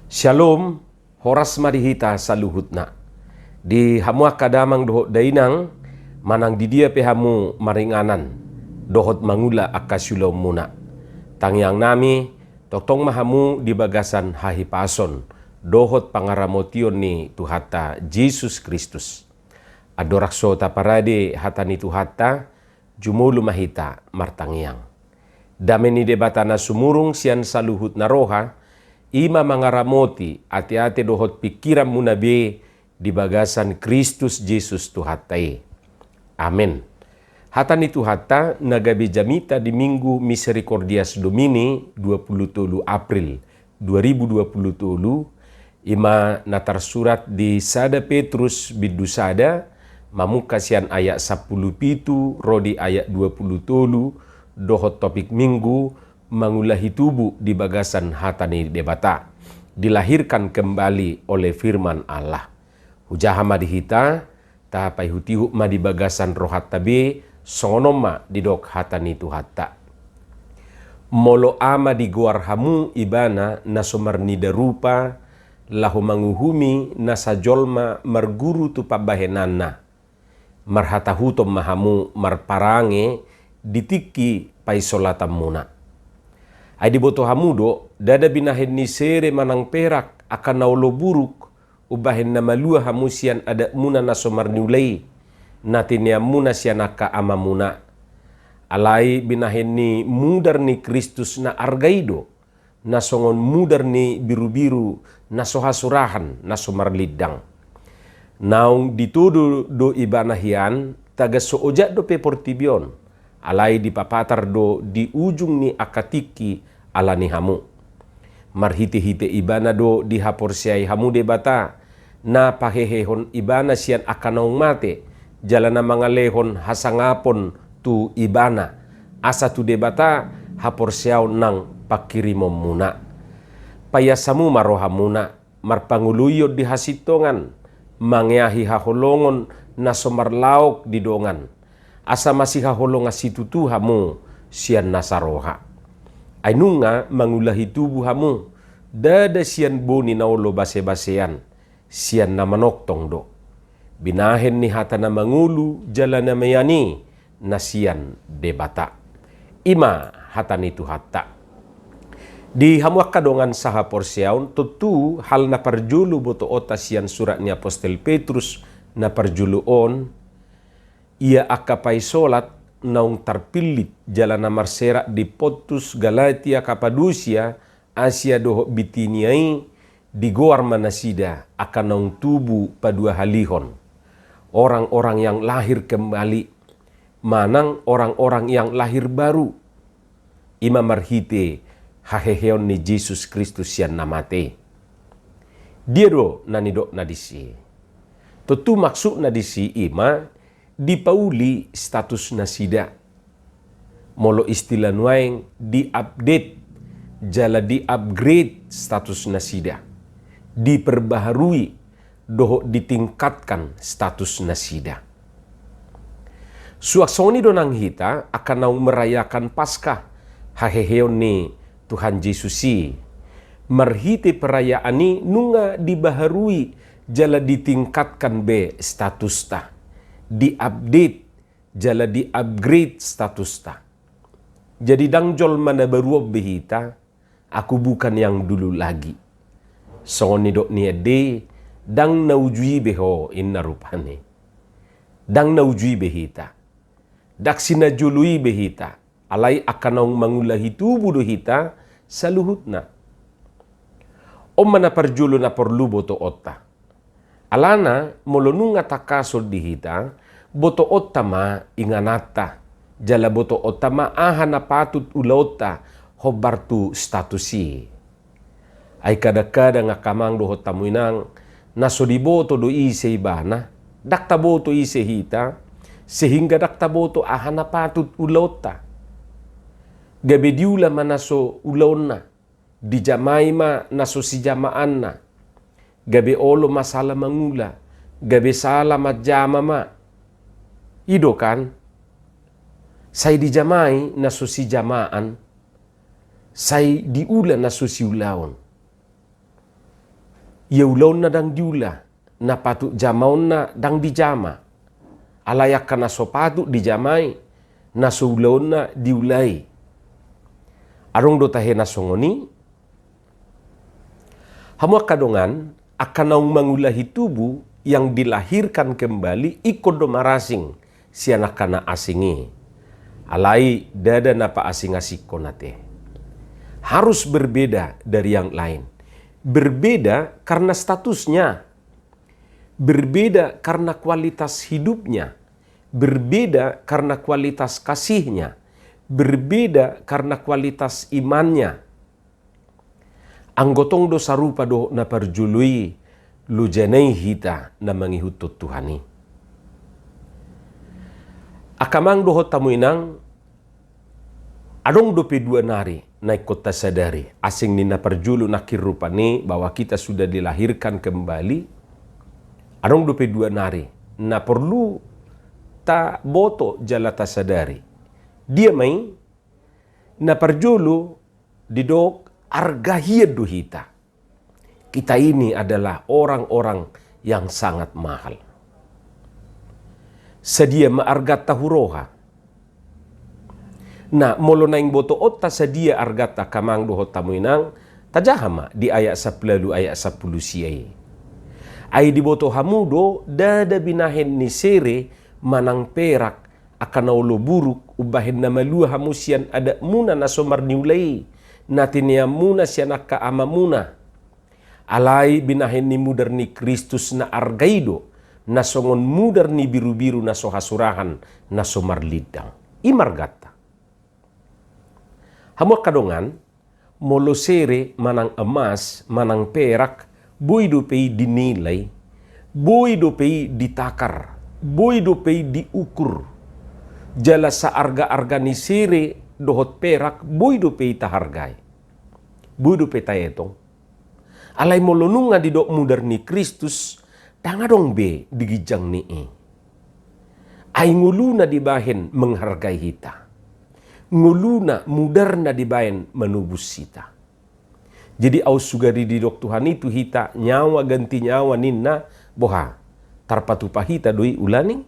Shalom, horas marihita saluhutna. Di hamua kadamang dohot dainang, manang di dia pehamu maringanan, dohot mangula akasulo muna. Tangyang nami, totong mahamu di bagasan hahipason, dohot pangaramotion ni Tuhata Jesus Kristus. Adorakso taparade hatani Tuhata, jumulu mahita martangyang. Dameni debatana sumurung sian saluhut na roha, ima mangaramoti ati-ati dohot pikiran munabe di bagasan Kristus Jesus Tuhatai. Amin. Hatani Tuhata nagabe jamita di Minggu Misericordias Domini 23 April 2020 ima natar surat di Sada Petrus bidusada mamukasian ayat 10 pitu rodi ayat 20 dohot topik minggu mengulahi tubuh di bagasan hatani debata, dilahirkan kembali oleh firman Allah. Hujaha madihita, tapai hutihu di bagasan rohat tabe, sonoma di dok hatani Tuhata. Molo ama di guar hamu ibana nasomarnida rupa, lahu manguhumi nasajolma marguru tu pabahenana. Marhatahutom mahamu marparange ditiki paisolatam muna. Adi boto hamudo, dada binahen ni sere manang perak akan naulo buruk, ubahen na malua hamusian ada muna nasomar niulay, natinia muna siya naka ama muna. Alay binahen ni mudar ni Kristus na argaido, nasongon mudar ni biru-biru, nasohasurahan, nasomar lidang. Naung ditudo do ibanahian, taga soojat do peportibion, alay di papatar do di ujung ni akatiki ala ni hamu. Marhite-hite ibana do di haporsiay hamu debata na pahehehon ibana siyan akanaung mate jalana mangalehon hasangapon tu ibana asa tu debata haporsiaw nang pakirimom muna. Payasamu marohamuna marpanguluyod di hasitongan mangyahi haholongon na somarlaok di dongan. Asa masih haholong asitutu hamu sian nasaroha. Ainunga mangulahi tubuh hamu, dada sian boni naulo base-basean, sian namanoktong do. Binahen ni hata na mangulu jala na mayani, na sian debata. Ima hata ni Tuhata. Di hamuak kadongan saha porsiaun, tutu hal na parjulu boto ota sian surat ni Apostel Petrus na parjuluon, ia akapai solat naung tarpilit jalan marsera di Pontus, Galatia, Kapadosia, Asia doho Bitiniai, di Goar Manasida akan naung tubuh padua halihon. Orang-orang yang lahir kembali, manang orang-orang yang lahir baru. Ima marhite haheheon ni Jesus Kristus yang namate. Dia do nanido nadisi. Tentu maksud nadisi ima dipauli status nasida. Molo istilah nuaing di-update, jala di-upgrade status nasida. Diperbaharui, doho ditingkatkan status nasida. Suaksoni donang hita akan naung merayakan Paskah, haheheon ni Tuhan Yesusi. Marhite perayaan ni nunga dibaharui, jala ditingkatkan be status ta. Di-update, jala di-upgrade status ta. Jadi dangjol mana baruob behita, aku bukan yang dulu lagi. Songoni dok ni ade, dang naujui beho inna rupane. Dang naujui behita. Dak sinajului behita, alay akanong mangulahi tubuh dohita, saluhutna. Om mana parjulo na porlubo to otta. Alana molonunga takasol dihita, boto otama inganata, jala boto otama ahana patut ulauta hobartu statusi. Ay kada-kada nga kamang doho tamuinang nasodiboto do ise ibana, daktaboto ise hita, sehingga daktaboto ahana patut ulauta. Gabediula manaso ulauna, dijamaima naso si jamaan na, gabe olo masalah mangula, gabe salah majama ma. Ido kan, say dijamai na susi jamaan, say diula na susi ulaon. Yaulaon na dang diula, na patut jamaon na dang dijama. Alayak ka na so patut dijamai, na so ulaon na diulai. Arong do tahe na songoni, hamua kadongan akan naung mangulahi tubuh yang dilahirkan kembali ikut do marasing si anak-anak asingi. Alai dada napa asing-asing konate. Harus berbeda dari yang lain. Berbeda karena statusnya. Berbeda karena kualitas hidupnya. Berbeda karena kualitas kasihnya. Berbeda karena kualitas imannya. Anggotong do sarupa do na perjului lu janai hita na mangihutut Tuhani. Akamang dohot tamu inang adong dope dua nari naik kota sadari asing nina perjulu nakir rupani bahwa kita sudah dilahirkan kembali. Adong dope dua nari na perlu ta boto jalata sadari dia mai na perjulu didok argahia duhita. Kita ini adalah orang-orang yang sangat mahal. Sedia maargata huroha. Nah, molo naing boto otta sedia argata kamang doho tamuinang tajahama di ayat 10 ayat 10 siai. Ai di boto hamudo dada binahen ni sere manang perak akan naulo buruk ubahin nama lua hamusian ada muna nasomar niulai natinia muna sianaka amamuna. Alai binahen ni mudar ni Kristus na argaido nasongon mudar ni biru-biru na sohasurahan na somarlidang. Imargata. Hamua kadongan, molosere manang emas, manang perak, boy dopei dinilai, boy dopei ditakar, boy dopei diukur. Jala sa arga-arga ni sere dohot perak, boy dopei tahargai. Boy dopei tayetong. Alai molonunga di dok mudar ni Kristus, dangadong be digijang ni ay nguluna dibahin menghargai hita. Nguluna mudarna dibahin menubus hita. Jadi aus sugari di dok Tuhan itu hita nyawa ganti nyawa ninna boha tarpatu pahita doi ulani.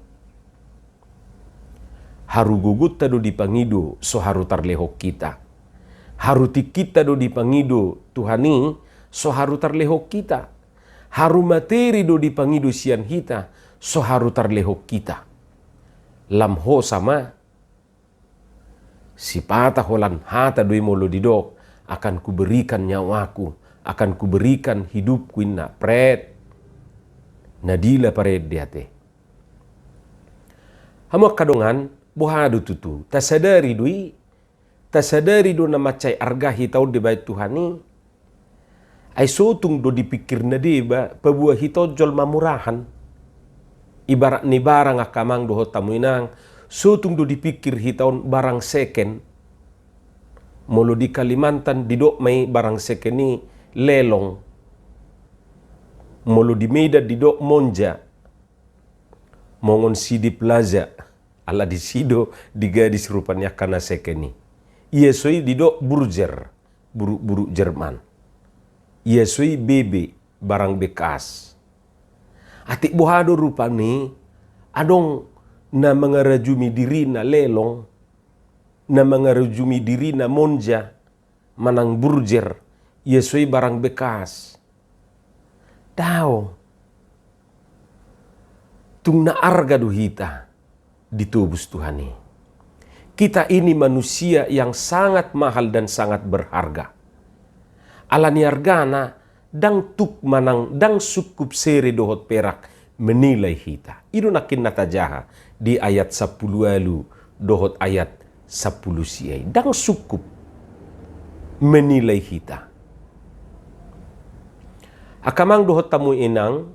Haru gugut tado dipangido so haru tarlehok kita. Haru kita do dipangido Tuhani so haru tarlehok kita. Haru materi do dipangido sian hita so haru tarlehok kita. Lamho sama si patah holan hata doi molo didok akan kuberikan nyawaku, akan kuberikan hidupku inna pret nadila pared diate. Hamak kadongan bohadu tutu tasadari do na macai argahi tau di bait Tuhani ay sotung do dipikir na diba pabuah hito jol mamurahan. Ibarat ni barang akamang doho tamuinang sotung do dipikir hitaon barang seken. Molo di Kalimantan didok may barang seken ni lelong. Molo di Medan didok monja. Mongon sidi plaza. Ala di sido di gadis rupanya kana seken ni. Iesoi didok burger. Buruk-buruk Jerman. Iesoi bebe barang bekas. Atik bohado rupani adong na mengarajumi diri na lelong, na mengarajumi diri na monja, manang burger, yesoi barang bekas. Tao, tung na arga duhita ditubus Tuhani. Kita ini manusia yang sangat mahal dan sangat berharga. Alani argana dang tuk manang dang sukup sere dohot perak menilai hita. Itu nakin natajaha di ayat 10 alu dohot ayat 10 siai. Dang sukup menilai hita. Akamang dohot tamu inang,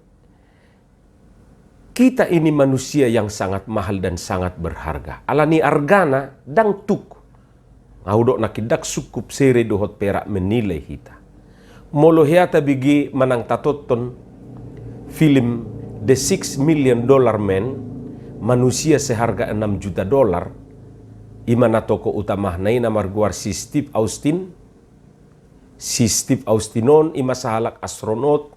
kita ini manusia yang sangat mahal dan sangat berharga. Alani argana dang tuk. Ngaudok nakidak sukup sere dohot perak menilai hita. Molohiata bigi manang tatoton film The $6 Million Man, manusia seharga $6 juta, imana toko utama na namar guar si Steve Austin. Si Steve Austinon ima sahalak astronot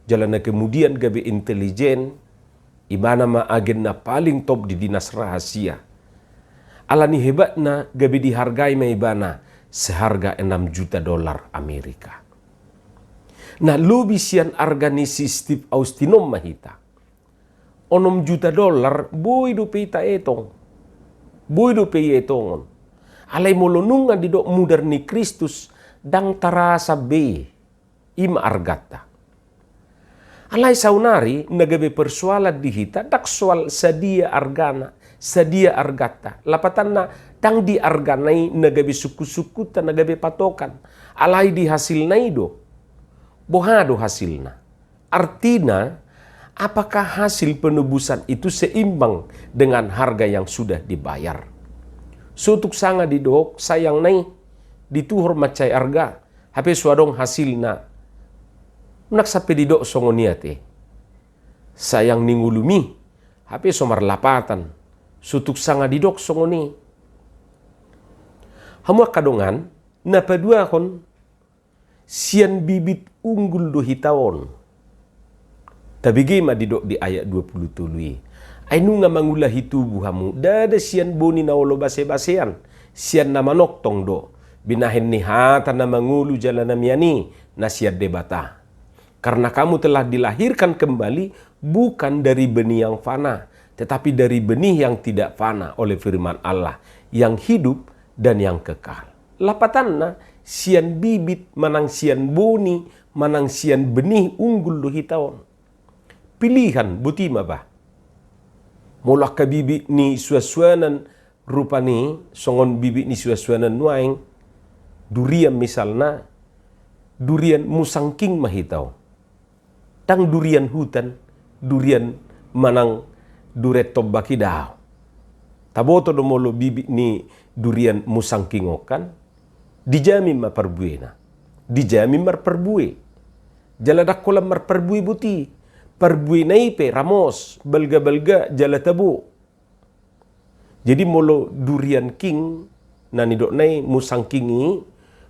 Jalana kemudian gabe intelijen, ibana ma agen na paling top di dinas rahasia. Alani hebatna gabe dihargai ma ibana seharga 6 juta dolar Amerika. Nah lobi sian arganisi Steve Austinom mahita. 6 juta dolar boy do peita etong. Boy do pei etongon. Alai molonunga di dok mudar ni Kristus dang tarasa be ima argata. Alai saunari nagabe persoalan dihita dak soal sadia argana, sadia argata. Lapatanna dang di arganai nagabe suku-suku ta nagabe patokan. Alai di hasil naido. Bohado hasilna. Artina apakah hasil penebusan itu seimbang dengan harga yang sudah dibayar? Sutuk sanga didok sayang nai dituhur macai arga. Hape suadong hasilna. Nak sape didok songoniate. Sayang ningulumi. Hape somar lapatan. Sutuk sanga didok songoni. Hamu kadongan napadua kon sian bibit unggul do hitawon. Tabigi ma didok di ayat 20 tului. Ainu nga mangulahi tubuh hamu. Dada sian boni na olo base-basean. Sian na manok tong do. Binahin ni hata na mangulu jalan miani na siat debata. Karena kamu telah dilahirkan kembali bukan dari benih yang fana. Tetapi dari benih yang tidak fana oleh firman Allah. Yang hidup dan yang kekal. Lapatanna sian bibit manang sian boni. Manang sian benih unggul do hitawon. Pilihan butima ba? Mulak ka bibi ni suaswanan rupa ni songon bibi ni suaswanan nuaing durian misalna durian musangking mahitaw. Tang durian hutan, durian manang duret tobaki daw. Taboto do molo bibi ni durian musangking okan dijamin maperbue na. Dijamin marperbue. Jaladak kolam marperbue buti. Perbui naipe ramos belga-belga jala tabu. Jadi molo durian king nani dok nai musang kingi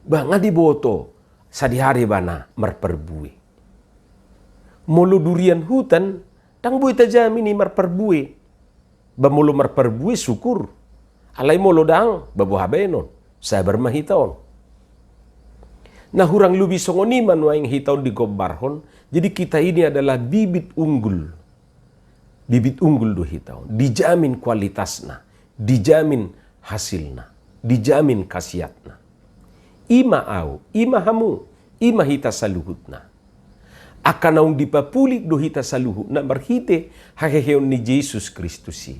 banga di boto sadihari bana marperbui. Molo durian hutan tang bui tajami ni marperbui. Ba molo marperbui syukur. Alai molo dang babu habenon sabar mahitaon. Nah hurang lubi songoni manuaing hitaon di gobarhon. Jadi kita ini adalah bibit unggul. Bibit unggul do hitaon. Dijamin kualitasna. Dijamin hasilna. Dijamin khasiatna. Ima au, ima hamu, ima hita saluhutna. Akan naung dipapulik do hita saluhutna berhite haheheon ni Yesus Kristusi.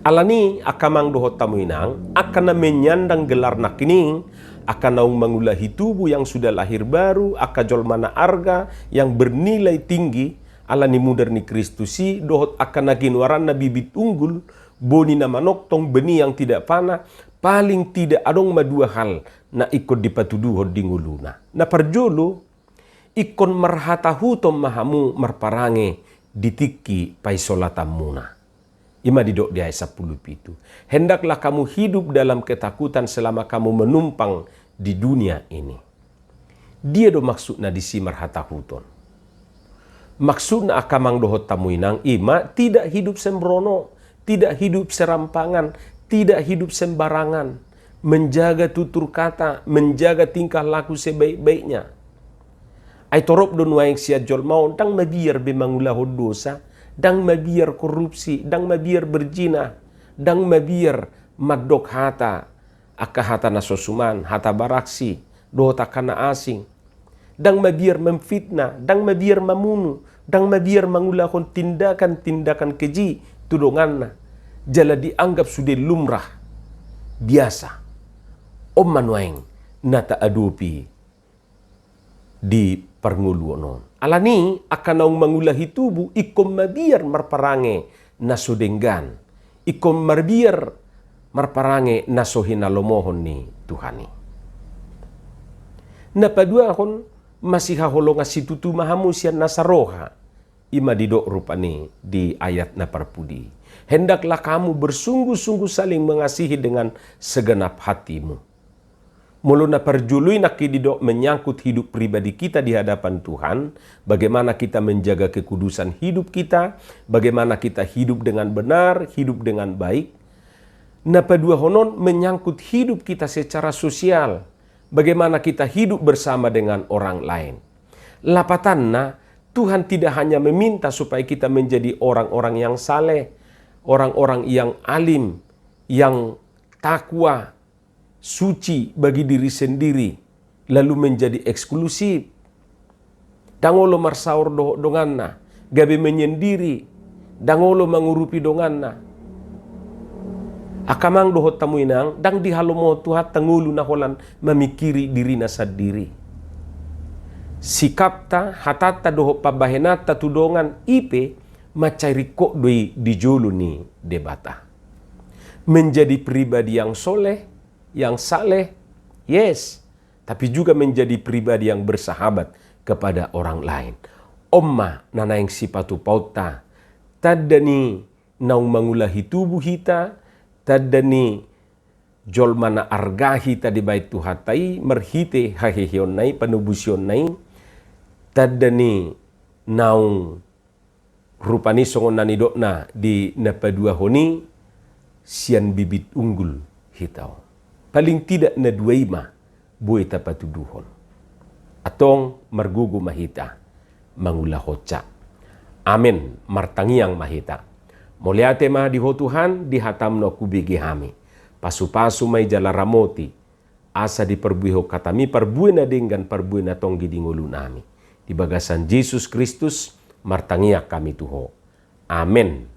Alani akamang dohot tamuinang akan na menyandang gelar nakining akan naung mangulahi tubuh yang sudah lahir baru, akajol mana arga yang bernilai tinggi, alani moderni Kristusi, dohot akan nagin waran na bibit unggul, boni na manok tong benih yang tidak panah, paling tidak adong madua hal na ikut dipatuduhod dinguluna. Na parjolo, ikon marhatahutom mahamu marparange ditiki paisolatam muna. Ima didok di ayat 10 itu. Hendaklah kamu hidup dalam ketakutan selama kamu menumpang di dunia ini. Dia do maksudna di simar hatahuton. Maksudna akamang dohot tamuinang ima tidak hidup sembrono, tidak hidup serampangan, tidak hidup sembarangan. Menjaga tutur kata, menjaga tingkah laku sebaik-baiknya. Ay torop do nuaing siya jol mau dang mabiar bemangulahod dosa, dang mabiar korupsi, dang mabiar berzina, dang mabiar madok hata, aka hata nasosuman, hata baraksi, dohota kana asing, dang mabiar memfitnah, dang mabiar mamunu, dang mabiar mangulahon tindakan-tindakan keji, tudonganna, jala dianggap sudah lumrah, biasa. Om manuaing nata adopi di pernguluonon. Alani akan naung mangulahi tubuh ikom mabiar marparange nasudenggan. Ikom marbiar marparange nasohinalomohon ni Tuhani. Napadua akon masih haholonga situtu mahamu sian nasaroha. Ima didok rupani di ayat na parpudi. Hendaklah kamu bersungguh-sungguh saling mengasihi dengan segenap hatimu. Mulu na perjului nak kididok menyangkut hidup pribadi kita di hadapan Tuhan, bagaimana kita menjaga kekudusan hidup kita, bagaimana kita hidup dengan benar, hidup dengan baik. Napa dua honon menyangkut hidup kita secara sosial, bagaimana kita hidup bersama dengan orang lain. Lapatanna, Tuhan tidak hanya meminta supaya kita menjadi orang-orang yang saleh, orang-orang yang alim, yang takwa, suci bagi diri sendiri, lalu menjadi eksklusif. Dangolo marsaur donganna, gabe menyendiri, dangolo mengurupi donganna. Akamang dohot tamuinang, dang dihalomo Tuhan tangulu na holan memikiri dirina sendiri. Sikapta hatata doho pabahenata tudongan ipe macari kok doi dijulu ni debata. Menjadi pribadi yang soleh, yang saleh, yes, tapi juga menjadi pribadi yang bersahabat kepada orang lain. Omma nanaing sipatu pauta, tadani naung mangulahi tubuh hita, tadani jolmana argahi tadi bait tuhatai merhite hahehion nai panubusion nai, tadani naung rupani songon nanidokna di napadua honi sian bibit unggul hitau. Paling tidak na duaima buhay tapatuduhon. Atong margugu mahita, mangula hoca. Amen, martangiang mahita. Moliate ma diho Tuhan, dihatam no kubigi hami. Pasu-pasu may jalaramoti, asa di perbuiho katami, perbuina dengan perbuina tong gidingulu nami. Di bagasan Jesus Kristus, martangiak kami tuho. Amen.